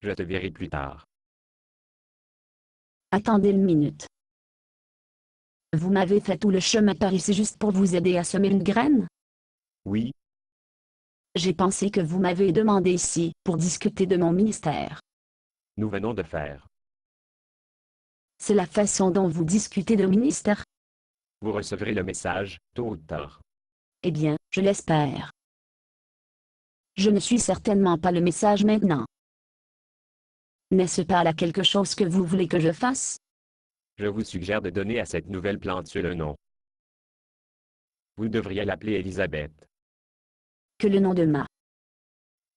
Je te verrai plus tard. Attendez une minute. Vous m'avez fait tout le chemin par ici juste pour vous aider à semer une graine? Oui, J'ai pensé que vous m'avez demandé ici pour discuter de mon ministère. nous venons de faire. C'est la façon dont vous discutez de ministère? Vous recevrez le message, tôt ou tard. Eh bien, je l'espère. Je ne suis certainement pas le message maintenant. N'est-ce pas là quelque chose que vous voulez que je fasse? Je vous suggère de donner à cette nouvelle plantule un nom. Vous devriez l'appeler Élisabeth. Que le nom de ma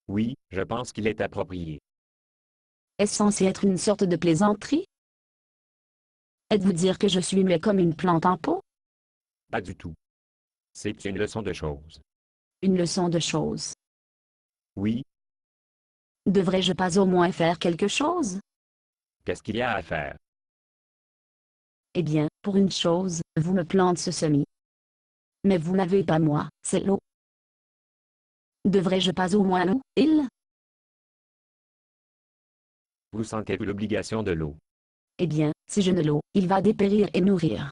Oui, je pense qu'il est approprié. est censé être une sorte de plaisanterie? Êtes-vous dire que je suis muet comme une plante en pot? Pas du tout. C'est une leçon de choses. Une leçon de choses. Oui, Devrais-je pas au moins faire quelque chose? qu'est-ce qu'il y a à faire? Eh bien, pour une chose, vous me plantez ce semis. Mais vous n'avez pas moi, c'est l'eau. Devrais-je pas au moins l'eau, il? Vous sentez-vous l'obligation de l'eau? Eh bien, si je ne l'eau, il va dépérir et nourrir.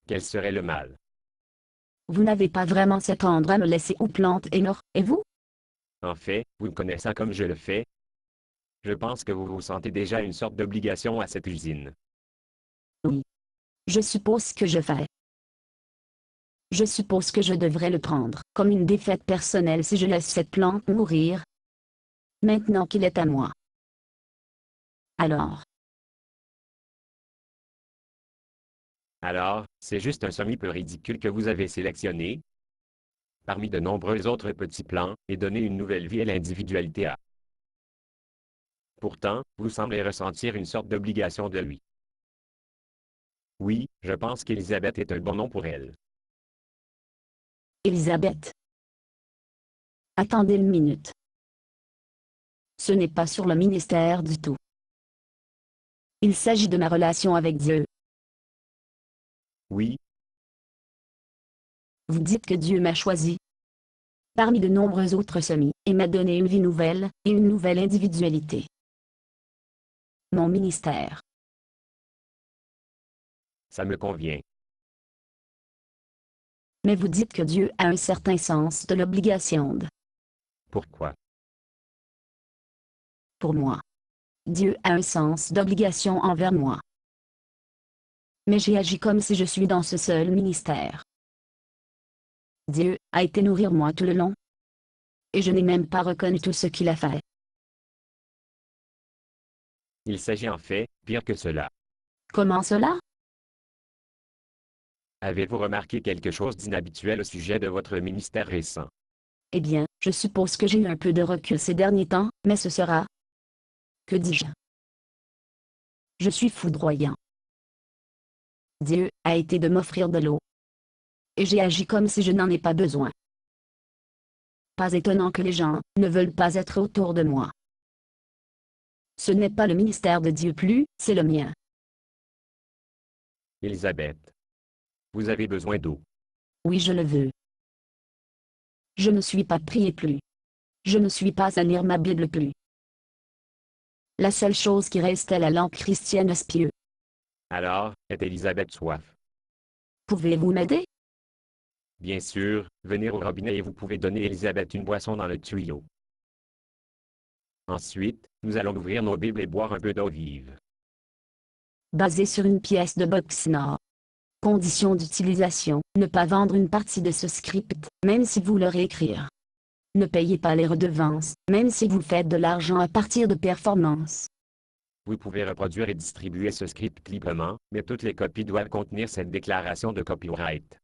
Quel serait le mal? Vous n'avez pas vraiment cet endroit à me laisser aux plantes et nourrir, et vous? En fait, vous me connaissant comme je le fais, je pense que vous vous sentez déjà une sorte d'obligation à cette usine. Oui. Je suppose que je fais. Je suppose que je devrais le prendre comme une défaite personnelle si je laisse cette plante mourir. Maintenant qu'il est à moi. Alors, c'est juste un semis peu ridicule que vous avez sélectionné, parmi de nombreux autres petits plants, et donner une nouvelle vie à l'individualité à. Pourtant, vous semblez ressentir une sorte d'obligation de lui. Oui, je pense qu'Élisabeth est un bon nom pour elle. Élisabeth. Attendez une minute. Ce n'est pas sur le ministère du tout. Il s'agit de ma relation avec Dieu. Oui, Vous dites que Dieu m'a choisi parmi de nombreux autres semis, et m'a donné une vie nouvelle, et une nouvelle individualité. Mon ministère. ça me convient. Mais vous dites que Dieu a un certain sens de l'obligation Pourquoi? pour moi. Dieu a un sens d'obligation envers moi. Mais j'ai agi comme si je suis dans ce seul ministère. Dieu a été nourrir moi tout le long. Et je n'ai même pas reconnu tout ce qu'il a fait. Il s'agit en fait, pire que cela. Comment cela? Avez-vous remarqué quelque chose d'inhabituel au sujet de votre ministère récent? Eh bien, je suppose que j'ai eu un peu de recul ces derniers temps, mais ce sera... Que dis-je? Je suis foudroyant. Dieu a été de m'offrir de l'eau. Et j'ai agi comme si je n'en ai pas besoin. Pas étonnant que les gens ne veulent pas être autour de moi. Ce n'est pas le ministère de Dieu plus, c'est le mien. Élisabeth, vous avez besoin d'eau. Oui, je le veux. Je ne suis pas prié plus. Je ne suis pas à lire ma Bible plus. La seule chose qui reste est la langue chrétienne espieux. Alors, est Élisabeth soif? Pouvez-vous m'aider? Bien sûr, venez au robinet et vous pouvez donner Élisabeth une boisson dans le tuyau. Ensuite, nous allons ouvrir nos Bibles et boire un peu d'eau vive. Basé sur une pièce de boxe nord. Condition d'utilisation, ne pas vendre une partie de ce script, même si vous le réécrire. Ne payez pas les redevances, même si vous faites de l'argent à partir de performances. Vous pouvez reproduire et distribuer ce script librement, mais toutes les copies doivent contenir cette déclaration de copyright.